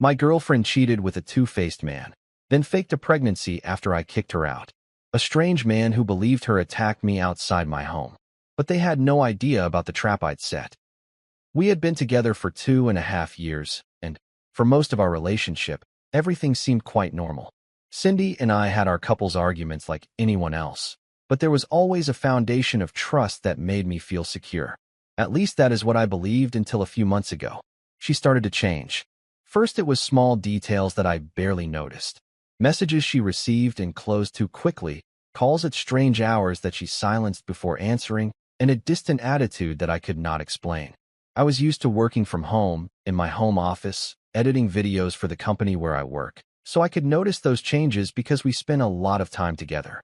My girlfriend cheated with a two-faced man, then faked a pregnancy after I kicked her out. A strange man who believed her attacked me outside my home, but they had no idea about the trap I'd set. We had been together for 2.5 years, and for most of our relationship, everything seemed quite normal. Cindy and I had our couple's arguments like anyone else, but there was always a foundation of trust that made me feel secure. At least that is what I believed until a few months ago. She started to change. First, it was small details that I barely noticed. Messages she received and closed too quickly, calls at strange hours that she silenced before answering, and a distant attitude that I could not explain. I was used to working from home, in my home office, editing videos for the company where I work, so I could notice those changes because we spent a lot of time together.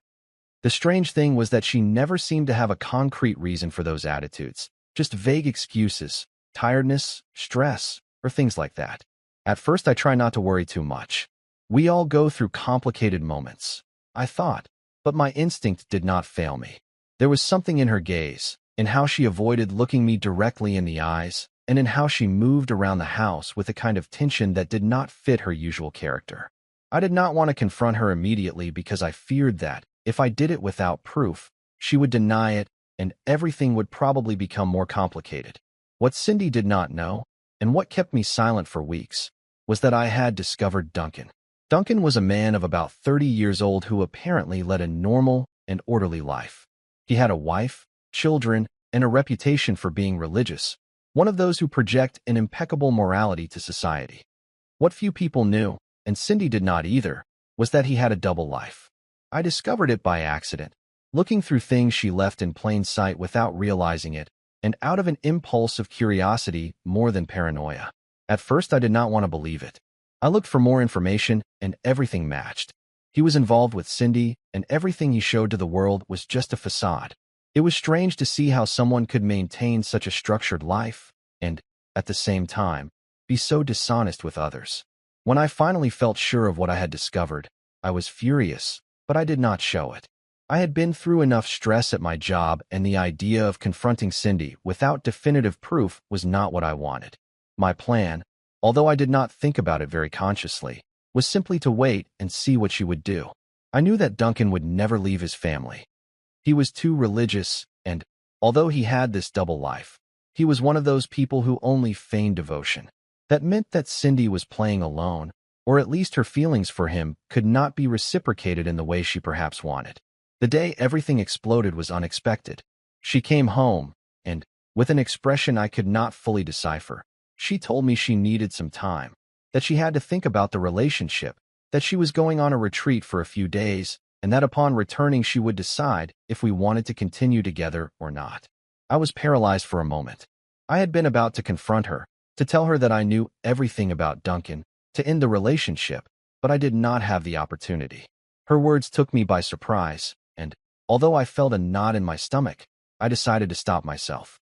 The strange thing was that she never seemed to have a concrete reason for those attitudes, just vague excuses, tiredness, stress, or things like that. At first, I try not to worry too much. We all go through complicated moments, I thought, but my instinct did not fail me. There was something in her gaze, in how she avoided looking me directly in the eyes, and in how she moved around the house with a kind of tension that did not fit her usual character. I did not want to confront her immediately because I feared that, if I did it without proof, she would deny it and everything would probably become more complicated. What Cindy did not know, and what kept me silent for weeks, was that I had discovered Duncan. Duncan was a man of about 30 years old who apparently led a normal and orderly life. He had a wife, children, and a reputation for being religious, one of those who project an impeccable morality to society. What few people knew, and Cindy did not either, was that he had a double life. I discovered it by accident, looking through things she left in plain sight without realizing it, and out of an impulse of curiosity more than paranoia. At first, I did not want to believe it. I looked for more information, and everything matched. He was involved with Cindy, and everything he showed to the world was just a facade. It was strange to see how someone could maintain such a structured life, and, at the same time, be so dishonest with others. When I finally felt sure of what I had discovered, I was furious, but I did not show it. I had been through enough stress at my job, and the idea of confronting Cindy without definitive proof was not what I wanted. My plan, although I did not think about it very consciously, was simply to wait and see what she would do. I knew that Duncan would never leave his family. He was too religious, and, although he had this double life, he was one of those people who only feigned devotion. That meant that Cindy was playing alone, or at least her feelings for him could not be reciprocated in the way she perhaps wanted. The day everything exploded was unexpected. She came home, and, with an expression I could not fully decipher, she told me she needed some time, that she had to think about the relationship, that she was going on a retreat for a few days, and that upon returning she would decide if we wanted to continue together or not. I was paralyzed for a moment. I had been about to confront her, to tell her that I knew everything about Duncan, to end the relationship, but I did not have the opportunity. Her words took me by surprise, and, although I felt a knot in my stomach, I decided to stop myself.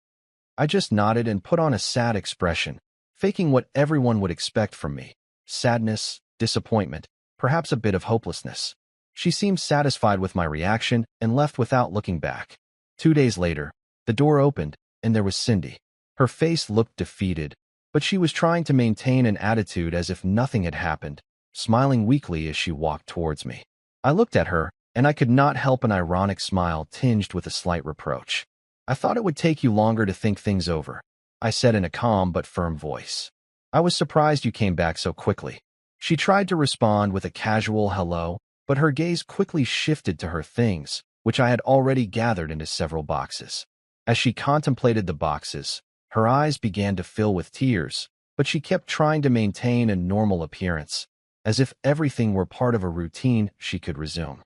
I just nodded and put on a sad expression, faking what everyone would expect from me: sadness, disappointment, perhaps a bit of hopelessness. She seemed satisfied with my reaction and left without looking back. 2 days later, the door opened, and there was Cindy. Her face looked defeated, but she was trying to maintain an attitude as if nothing had happened, smiling weakly as she walked towards me. I looked at her, and I could not help an ironic smile tinged with a slight reproach. "I thought it would take you longer to think things over," I said in a calm but firm voice. "I was surprised you came back so quickly." She tried to respond with a casual hello, but her gaze quickly shifted to her things, which I had already gathered into several boxes. As she contemplated the boxes, her eyes began to fill with tears, but she kept trying to maintain a normal appearance, as if everything were part of a routine she could resume.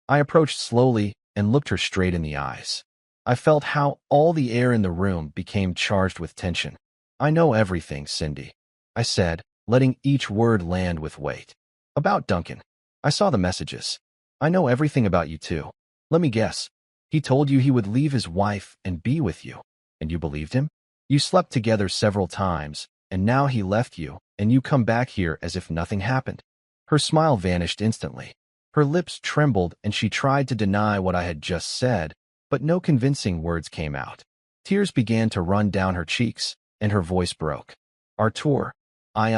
I approached slowly and looked her straight in the eyes. I felt how all the air in the room became charged with tension. "I know everything, Cindy," I said, letting each word land with weight. "About Duncan. I saw the messages. I know everything about you too. Let me guess. He told you he would leave his wife and be with you, and you believed him? You slept together several times, and now he left you, and you come back here as if nothing happened." Her smile vanished instantly. Her lips trembled, and she tried to deny what I had just said, but no convincing words came out. Tears began to run down her cheeks, and her voice broke. "Artur, I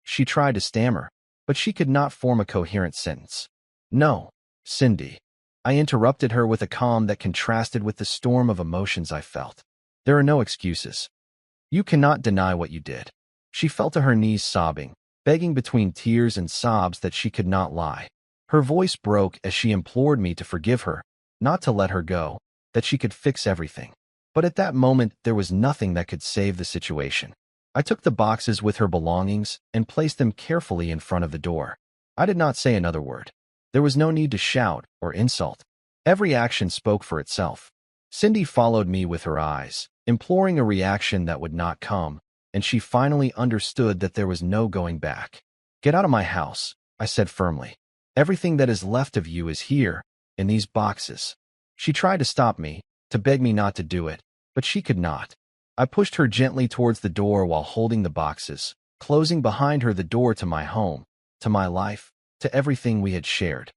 She tried to stammer, but she could not form a coherent sentence. No, Cindy. I interrupted her with a calm that contrasted with the storm of emotions I felt. There are no excuses. You cannot deny what you did. She fell to her knees sobbing, begging between tears and sobs that she could not lie. Her voice broke as she implored me to forgive her, not to let her go, that she could fix everything. But at that moment, there was nothing that could save the situation. I took the boxes with her belongings and placed them carefully in front of the door. I did not say another word. There was no need to shout or insult. Every action spoke for itself. Cindy followed me with her eyes, imploring a reaction that would not come, and she finally understood that there was no going back. Get out of my house, I said firmly. Everything that is left of you is here, in these boxes. She tried to stop me, to beg me not to do it, but she could not. I pushed her gently towards the door while holding the boxes, closing behind her the door to my home, to my life, to everything we had shared.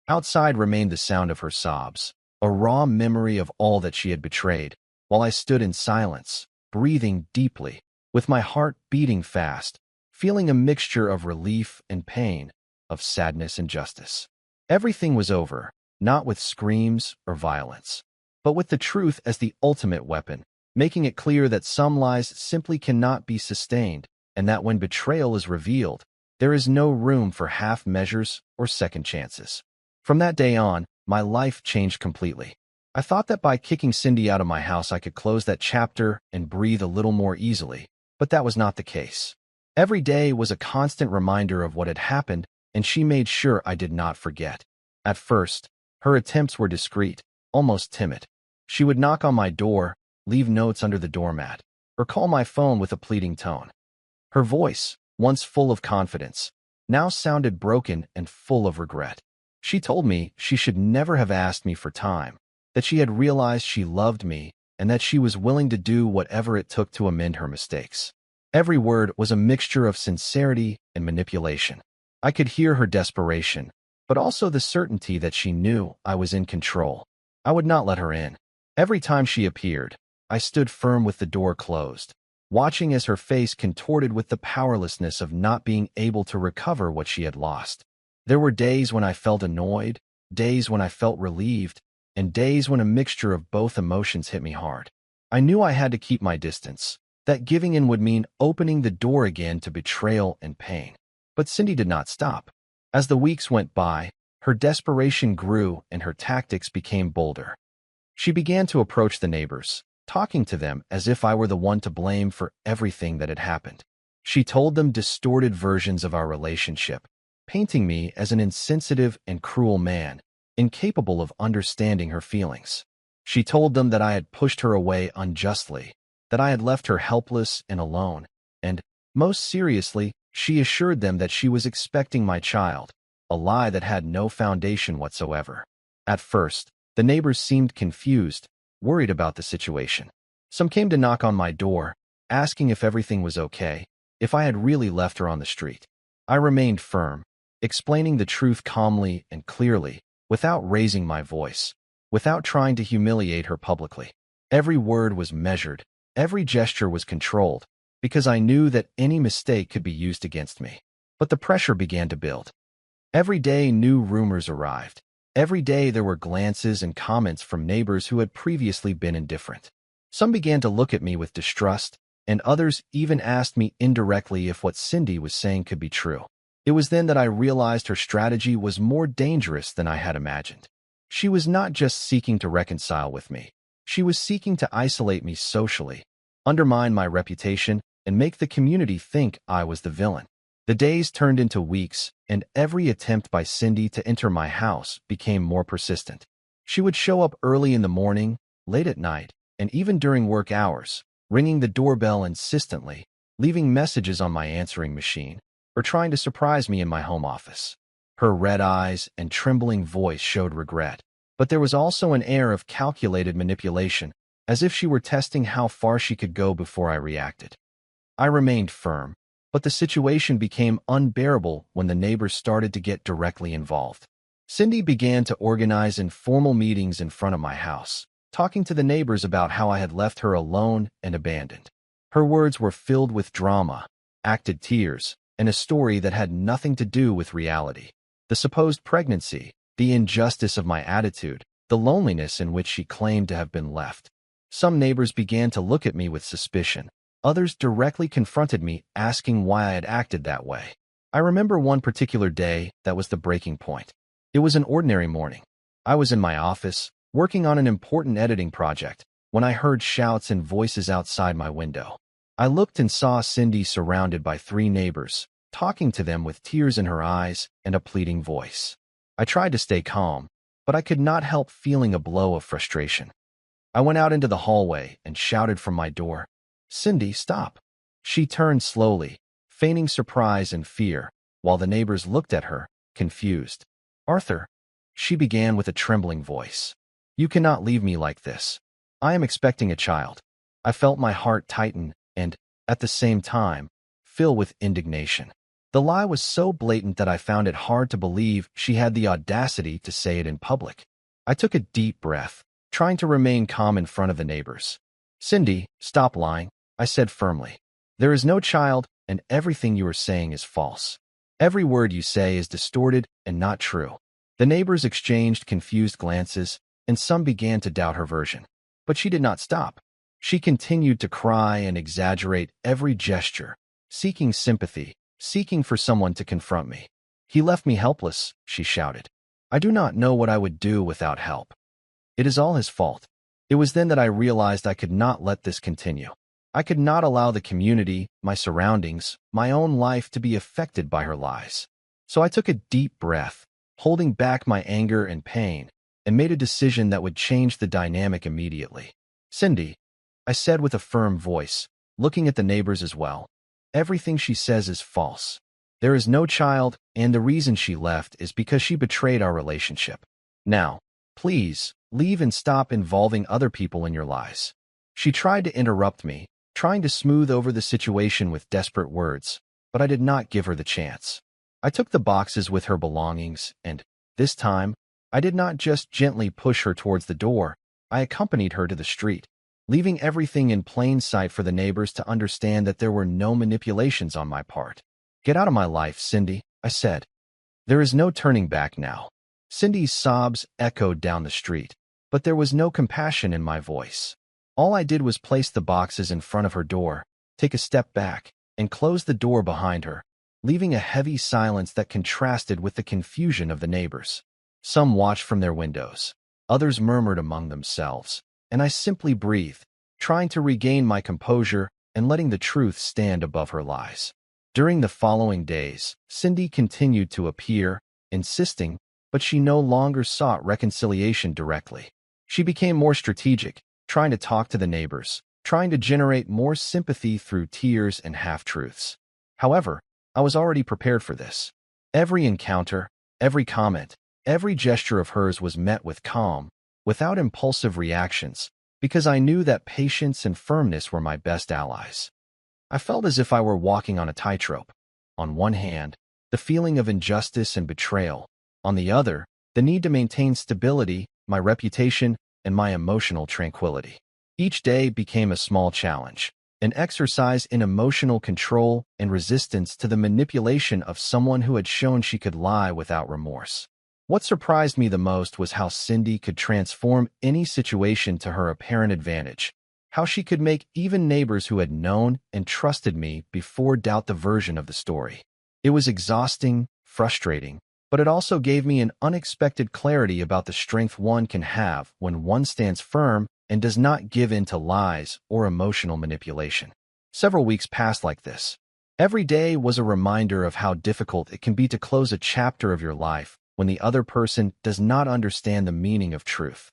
Outside remained the sound of her sobs, a raw memory of all that she had betrayed, while I stood in silence, breathing deeply, with my heart beating fast, feeling a mixture of relief and pain, of sadness and justice. Everything was over, not with screams or violence, but with the truth as the ultimate weapon, making it clear that some lies simply cannot be sustained, and that when betrayal is revealed, there is no room for half measures or second chances. From that day on, my life changed completely. I thought that by kicking Cindy out of my house I could close that chapter and breathe a little more easily, but that was not the case. Every day was a constant reminder of what had happened, and she made sure I did not forget. At first, her attempts were discreet, almost timid. She would knock on my door, leave notes under the doormat, or call my phone with a pleading tone. Her voice, once full of confidence, now sounded broken and full of regret. She told me she should never have asked me for time, that she had realized she loved me, and that she was willing to do whatever it took to amend her mistakes. Every word was a mixture of sincerity and manipulation. I could hear her desperation, but also the certainty that she knew I was in control. I would not let her in. Every time she appeared, I stood firm with the door closed, watching as her face contorted with the powerlessness of not being able to recover what she had lost. There were days when I felt annoyed, days when I felt relieved, and days when a mixture of both emotions hit me hard. I knew I had to keep my distance, that giving in would mean opening the door again to betrayal and pain. But Cindy did not stop. As the weeks went by, her desperation grew and her tactics became bolder. She began to approach the neighbors, talking to them as if I were the one to blame for everything that had happened. She told them distorted versions of our relationship, painting me as an insensitive and cruel man, incapable of understanding her feelings. She told them that I had pushed her away unjustly, that I had left her helpless and alone, and, most seriously, she assured them that she was expecting my child, a lie that had no foundation whatsoever. At first, the neighbors seemed confused, worried about the situation. Some came to knock on my door, asking if everything was okay, if I had really left her on the street. I remained firm, explaining the truth calmly and clearly, without raising my voice, without trying to humiliate her publicly. Every word was measured, every gesture was controlled, because I knew that any mistake could be used against me. But the pressure began to build. Every day new rumors arrived. Every day there were glances and comments from neighbors who had previously been indifferent. Some began to look at me with distrust, and others even asked me indirectly if what Cindy was saying could be true. It was then that I realized her strategy was more dangerous than I had imagined. She was not just seeking to reconcile with me. She was seeking to isolate me socially, undermine my reputation, and make the community think I was the villain. The days turned into weeks, and every attempt by Cindy to enter my house became more persistent. She would show up early in the morning, late at night, and even during work hours, ringing the doorbell insistently, leaving messages on my answering machine, or trying to surprise me in my home office. Her red eyes and trembling voice showed regret, but there was also an air of calculated manipulation, as if she were testing how far she could go before I reacted. I remained firm, but the situation became unbearable when the neighbors started to get directly involved. Cindy began to organize informal meetings in front of my house, talking to the neighbors about how I had left her alone and abandoned. Her words were filled with drama, acted tears, and a story that had nothing to do with reality. The supposed pregnancy, the injustice of my attitude, the loneliness in which she claimed to have been left. Some neighbors began to look at me with suspicion. Others directly confronted me, asking why I had acted that way. I remember one particular day that was the breaking point. It was an ordinary morning. I was in my office, working on an important editing project, when I heard shouts and voices outside my window. I looked and saw Cindy surrounded by 3 neighbors, talking to them with tears in her eyes and a pleading voice. I tried to stay calm, but I could not help feeling a blow of frustration. I went out into the hallway and shouted from my door, "Cindy, stop." She turned slowly, feigning surprise and fear, while the neighbors looked at her, confused. "Arthur," she began with a trembling voice, "you cannot leave me like this. I am expecting a child." I felt my heart tighten and, at the same time, fill with indignation. The lie was so blatant that I found it hard to believe she had the audacity to say it in public. I took a deep breath, trying to remain calm in front of the neighbors. "Cindy, stop lying," I said firmly. "There is no child, and everything you are saying is false. Every word you say is distorted and not true." The neighbors exchanged confused glances, and some began to doubt her version. But she did not stop. She continued to cry and exaggerate every gesture, seeking sympathy, seeking for someone to confront me. "He left me helpless," she shouted. "I do not know what I would do without help. It is all his fault." It was then that I realized I could not let this continue. I could not allow the community, my surroundings, my own life to be affected by her lies. So I took a deep breath, holding back my anger and pain, and made a decision that would change the dynamic immediately. "Cindy," I said with a firm voice, looking at the neighbors as well, "everything she says is false. There is no child, and the reason she left is because she betrayed our relationship. Now, please, leave and stop involving other people in your lies." She tried to interrupt me, trying to smooth over the situation with desperate words, but I did not give her the chance. I took the boxes with her belongings, and, this time, I did not just gently push her towards the door, I accompanied her to the street, leaving everything in plain sight for the neighbors to understand that there were no manipulations on my part. "Get out of my life, Cindy," I said. "There is no turning back now." Cindy's sobs echoed down the street, but there was no compassion in my voice. All I did was place the boxes in front of her door, take a step back, and close the door behind her, leaving a heavy silence that contrasted with the confusion of the neighbors. Some watched from their windows. Others murmured among themselves, and I simply breathed, trying to regain my composure and letting the truth stand above her lies. During the following days, Cindy continued to appear, insisting, but she no longer sought reconciliation directly. She became more strategic, trying to talk to the neighbors, trying to generate more sympathy through tears and half-truths. However, I was already prepared for this. Every encounter, every comment, every gesture of hers was met with calm, without impulsive reactions, because I knew that patience and firmness were my best allies. I felt as if I were walking on a tightrope. On one hand, the feeling of injustice and betrayal. On the other, the need to maintain stability, my reputation, and my emotional tranquility. Each day became a small challenge, an exercise in emotional control and resistance to the manipulation of someone who had shown she could lie without remorse. What surprised me the most was how Cindy could transform any situation to her apparent advantage, how she could make even neighbors who had known and trusted me before doubt the version of the story. It was exhausting, frustrating, but it also gave me an unexpected clarity about the strength one can have when one stands firm and does not give in to lies or emotional manipulation. Several weeks passed like this. Every day was a reminder of how difficult it can be to close a chapter of your life when the other person does not understand the meaning of truth.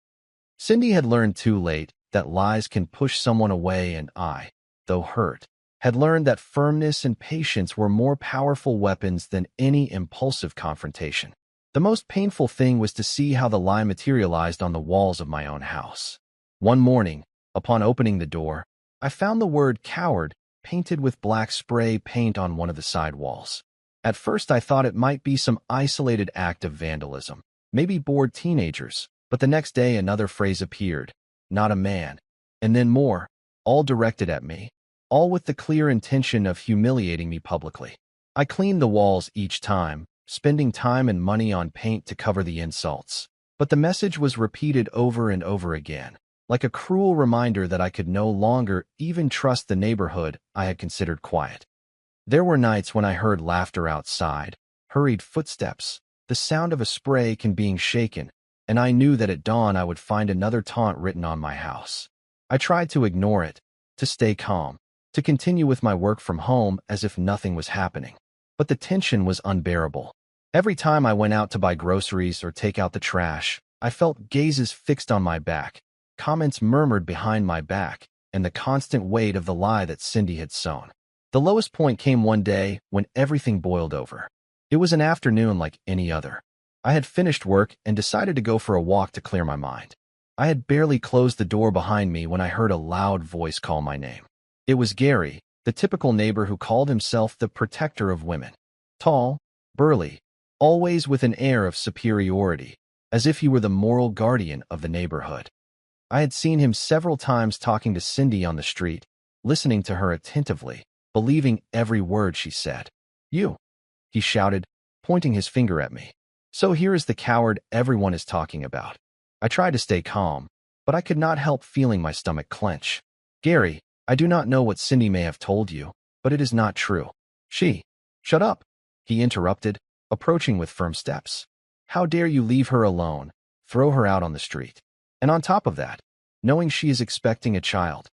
Cindy had learned too late that lies can push someone away, and I, though hurt, had learned that firmness and patience were more powerful weapons than any impulsive confrontation. The most painful thing was to see how the lie materialized on the walls of my own house. One morning, upon opening the door, I found the word "coward" painted with black spray paint on one of the side walls. At first I thought it might be some isolated act of vandalism, maybe bored teenagers, but the next day another phrase appeared, "not a man," and then more, all directed at me, all with the clear intention of humiliating me publicly. I cleaned the walls each time, spending time and money on paint to cover the insults. But the message was repeated over and over again, like a cruel reminder that I could no longer even trust the neighborhood I had considered quiet. There were nights when I heard laughter outside, hurried footsteps, the sound of a spray can being shaken, and I knew that at dawn I would find another taunt written on my house. I tried to ignore it, to stay calm, to continue with my work from home as if nothing was happening. But the tension was unbearable. Every time I went out to buy groceries or take out the trash, I felt gazes fixed on my back, comments murmured behind my back, and the constant weight of the lie that Cindy had sown. The lowest point came one day when everything boiled over. It was an afternoon like any other. I had finished work and decided to go for a walk to clear my mind. I had barely closed the door behind me when I heard a loud voice call my name. It was Gary, the typical neighbor who called himself the protector of women. Tall, burly, always with an air of superiority, as if he were the moral guardian of the neighborhood. I had seen him several times talking to Cindy on the street, listening to her attentively, believing every word she said. "You," he shouted, pointing his finger at me. "So here is the coward everyone is talking about." I tried to stay calm, but I could not help feeling my stomach clench. "Gary, I do not know what Cindy may have told you, but it is not true. Shut up," he interrupted, approaching with firm steps. "How dare you leave her alone, throw her out on the street? And on top of that, knowing she is expecting a child."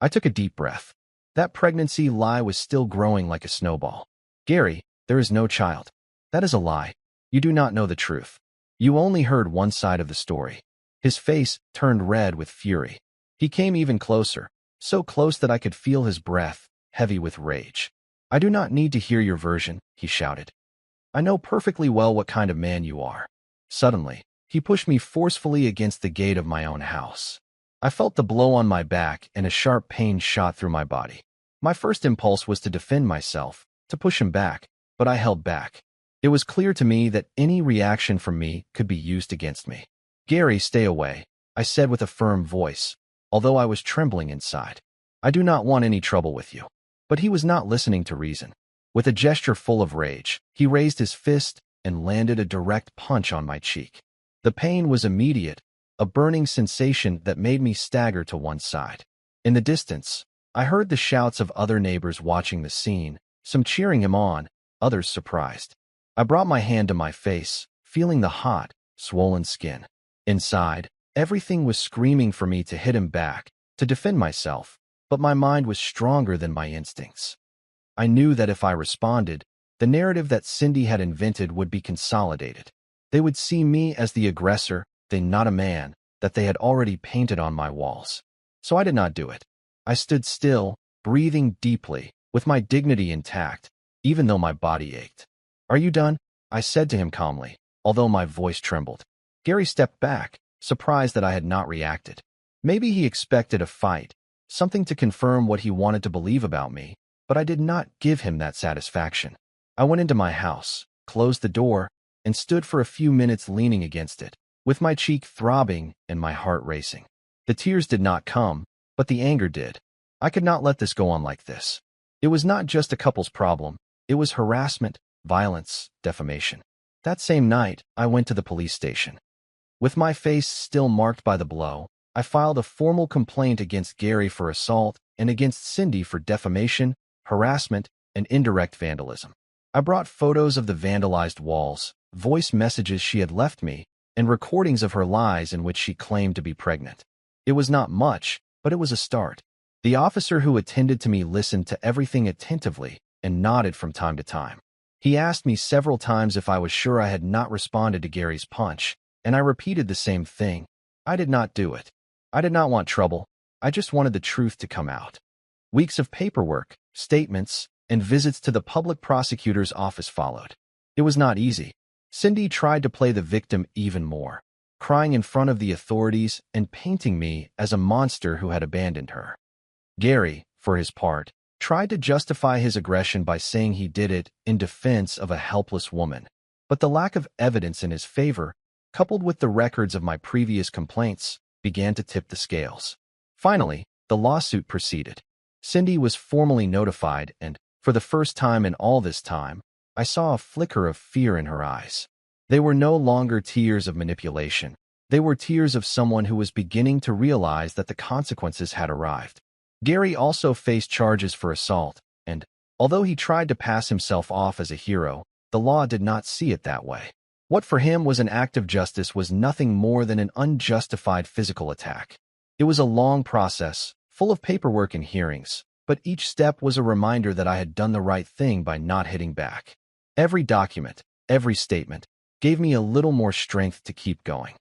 I took a deep breath. That pregnancy lie was still growing like a snowball. "Gary, there is no child. That is a lie. You do not know the truth. You only heard one side of the story." His face turned red with fury. He came even closer, so close that I could feel his breath, heavy with rage. "I do not need to hear your version," he shouted. "I know perfectly well what kind of man you are." Suddenly, he pushed me forcefully against the gate of my own house. I felt the blow on my back and a sharp pain shot through my body. My first impulse was to defend myself, to push him back, but I held back. It was clear to me that any reaction from me could be used against me. "Gary, stay away," I said with a firm voice, although I was trembling inside. "I do not want any trouble with you." But he was not listening to reason. With a gesture full of rage, he raised his fist and landed a direct punch on my cheek. The pain was immediate, a burning sensation that made me stagger to one side. In the distance, I heard the shouts of other neighbors watching the scene, some cheering him on, others surprised. I brought my hand to my face, feeling the hot, swollen skin. Inside, everything was screaming for me to hit him back, to defend myself, but my mind was stronger than my instincts. I knew that if I responded, the narrative that Cindy had invented would be consolidated. They would see me as the aggressor, not a man, that they had already painted on my walls. So I did not do it. I stood still, breathing deeply, with my dignity intact, even though my body ached. "Are you done?" I said to him calmly, although my voice trembled. Gary stepped back, surprised that I had not reacted. Maybe he expected a fight, something to confirm what he wanted to believe about me, but I did not give him that satisfaction. I went into my house, closed the door, and stood for a few minutes leaning against it, with my cheek throbbing and my heart racing. The tears did not come, but the anger did. I could not let this go on like this. It was not just a couple's problem. It was harassment, violence, defamation. That same night, I went to the police station. With my face still marked by the blow, I filed a formal complaint against Gary for assault and against Cindy for defamation, harassment, and indirect vandalism. I brought photos of the vandalized walls, voice messages she had left me, and recordings of her lies in which she claimed to be pregnant. It was not much, but it was a start. The officer who attended to me listened to everything attentively and nodded from time to time. He asked me several times if I was sure I had not responded to Gary's punch, and I repeated the same thing. I did not do it. I did not want trouble. I just wanted the truth to come out. Weeks of paperwork, statements, and visits to the public prosecutor's office followed. It was not easy. Cindy tried to play the victim even more, crying in front of the authorities and painting me as a monster who had abandoned her. Gary, for his part, tried to justify his aggression by saying he did it in defense of a helpless woman. But the lack of evidence in his favor, coupled with the records of my previous complaints, began to tip the scales. Finally, the lawsuit proceeded. Cindy was formally notified and, For the first time in all this time, I saw a flicker of fear in her eyes. They were no longer tears of manipulation. They were tears of someone who was beginning to realize that the consequences had arrived. Gary also faced charges for assault, and, although he tried to pass himself off as a hero, the law did not see it that way. What for him was an act of justice was nothing more than an unjustified physical attack. It was a long process, full of paperwork and hearings, but each step was a reminder that I had done the right thing by not hitting back. Every document, every statement, gave me a little more strength to keep going.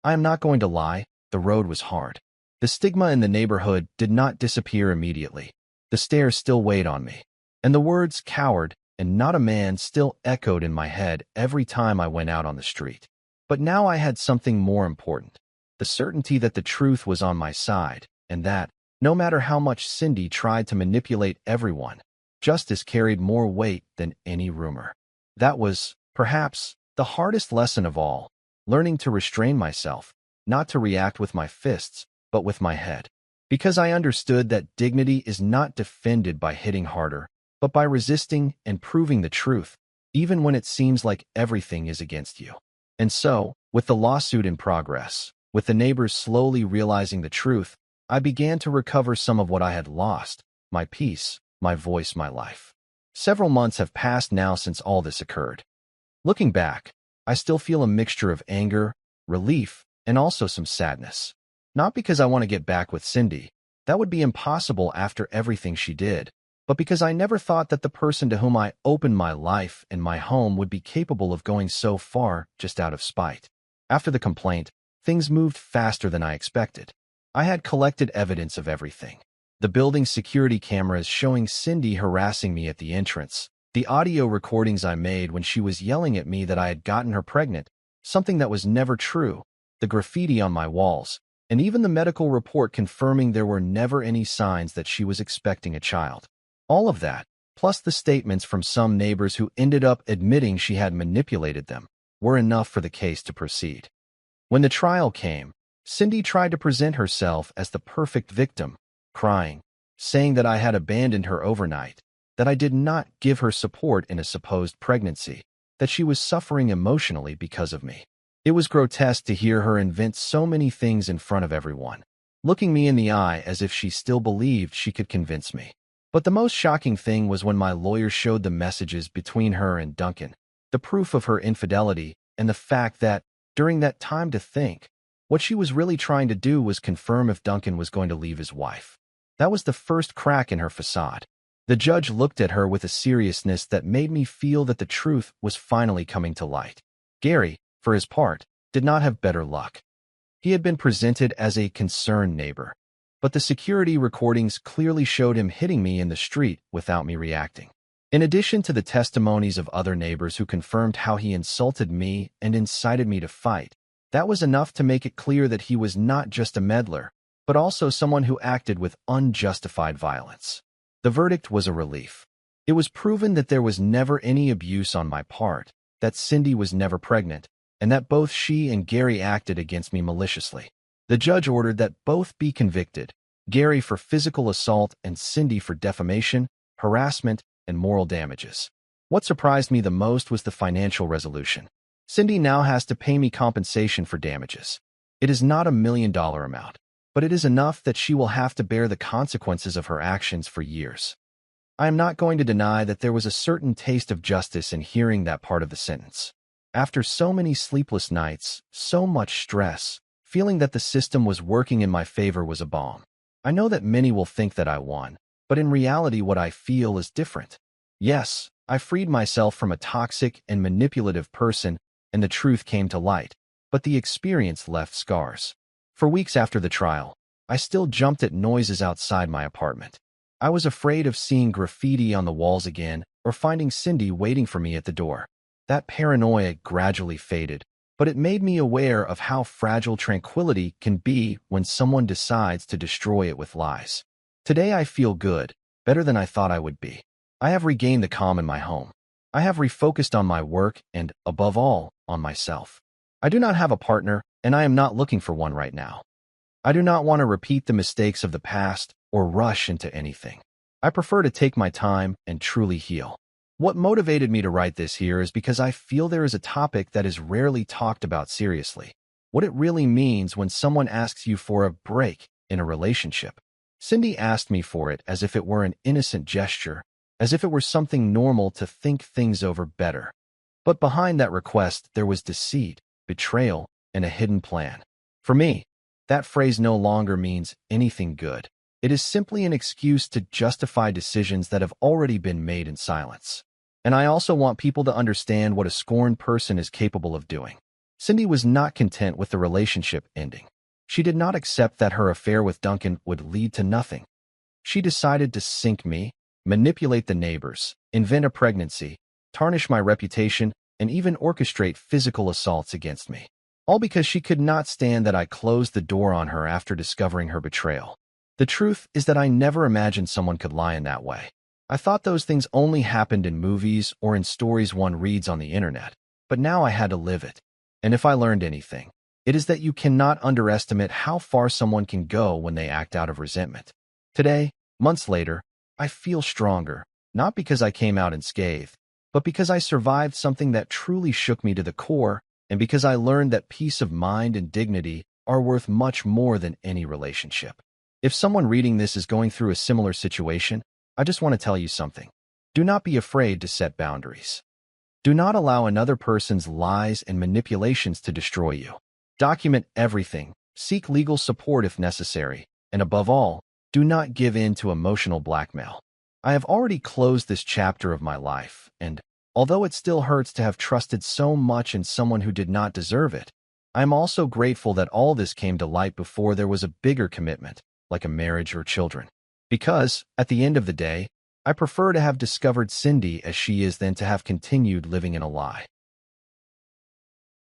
I am not going to lie, the road was hard. The stigma in the neighborhood did not disappear immediately. The stares still weighed on me, and the words "coward" and "not a man" still echoed in my head every time I went out on the street. But now I had something more important, the certainty that the truth was on my side, and that, no matter how much Cindy tried to manipulate everyone, justice carried more weight than any rumor. That was, perhaps, the hardest lesson of all, learning to restrain myself, not to react with my fists, but with my head. Because I understood that dignity is not defended by hitting harder, but by resisting and proving the truth, even when it seems like everything is against you. And so, with the lawsuit in progress, with the neighbors slowly realizing the truth, I began to recover some of what I had lost: my peace, my voice, my life. Several months have passed now since all this occurred. Looking back, I still feel a mixture of anger, relief, and also some sadness. Not because I want to get back with Cindy, that would be impossible after everything she did, but because I never thought that the person to whom I opened my life and my home would be capable of going so far just out of spite. After the complaint, things moved faster than I expected. I had collected evidence of everything. The building's security cameras showing Cindy harassing me at the entrance, the audio recordings I made when she was yelling at me that I had gotten her pregnant, something that was never true, the graffiti on my walls, and even the medical report confirming there were never any signs that she was expecting a child. All of that, plus the statements from some neighbors who ended up admitting she had manipulated them, were enough for the case to proceed. When the trial came, Cindy tried to present herself as the perfect victim, crying, saying that I had abandoned her overnight, that I did not give her support in a supposed pregnancy, that she was suffering emotionally because of me. It was grotesque to hear her invent so many things in front of everyone, looking me in the eye as if she still believed she could convince me. But the most shocking thing was when my lawyer showed the messages between her and Duncan, the proof of her infidelity, and the fact that, during that time to think, what she was really trying to do was confirm if Duncan was going to leave his wife. That was the first crack in her facade. The judge looked at her with a seriousness that made me feel that the truth was finally coming to light. Gary, for his part, did not have better luck. He had been presented as a concerned neighbor, but the security recordings clearly showed him hitting me in the street without me reacting. In addition to the testimonies of other neighbors who confirmed how he insulted me and incited me to fight, that was enough to make it clear that he was not just a meddler, but also someone who acted with unjustified violence. The verdict was a relief. It was proven that there was never any abuse on my part, that Cindy was never pregnant, and that both she and Gary acted against me maliciously. The judge ordered that both be convicted, Gary for physical assault and Cindy for defamation, harassment, and moral damages. What surprised me the most was the financial resolution. Cindy now has to pay me compensation for damages. It is not $1 million amount, but it is enough that she will have to bear the consequences of her actions for years. I am not going to deny that there was a certain taste of justice in hearing that part of the sentence. After so many sleepless nights, so much stress, feeling that the system was working in my favor was a balm. I know that many will think that I won, but in reality what I feel is different. Yes, I freed myself from a toxic and manipulative person, and the truth came to light, but the experience left scars. For weeks after the trial, I still jumped at noises outside my apartment. I was afraid of seeing graffiti on the walls again or finding Cindy waiting for me at the door. That paranoia gradually faded, but it made me aware of how fragile tranquility can be when someone decides to destroy it with lies. Today I feel good, better than I thought I would be. I have regained the calm in my home. I have refocused on my work and, above all, on myself. I do not have a partner, and I am not looking for one right now. I do not want to repeat the mistakes of the past or rush into anything. I prefer to take my time and truly heal. What motivated me to write this here is because I feel there is a topic that is rarely talked about seriously. What it really means when someone asks you for a break in a relationship. Cindy asked me for it as if it were an innocent gesture, as if it were something normal to think things over better. But behind that request, there was deceit, betrayal, and a hidden plan. For me, that phrase no longer means anything good. It is simply an excuse to justify decisions that have already been made in silence. And I also want people to understand what a scorned person is capable of doing. Cindy was not content with the relationship ending. She did not accept that her affair with Duncan would lead to nothing. She decided to sink me, manipulate the neighbors, invent a pregnancy, tarnish my reputation, and even orchestrate physical assaults against me. All because she could not stand that I closed the door on her after discovering her betrayal. The truth is that I never imagined someone could lie in that way. I thought those things only happened in movies or in stories one reads on the internet, but now I had to live it. And if I learned anything, it is that you cannot underestimate how far someone can go when they act out of resentment. Today, months later, I feel stronger, not because I came out unscathed, but because I survived something that truly shook me to the core, and because I learned that peace of mind and dignity are worth much more than any relationship. If someone reading this is going through a similar situation, I just want to tell you something. Do not be afraid to set boundaries. Do not allow another person's lies and manipulations to destroy you. Document everything, seek legal support if necessary, and above all, do not give in to emotional blackmail. I have already closed this chapter of my life, and although it still hurts to have trusted so much in someone who did not deserve it, I am also grateful that all this came to light before there was a bigger commitment, like a marriage or children. Because, at the end of the day, I prefer to have discovered Cindy as she is than to have continued living in a lie.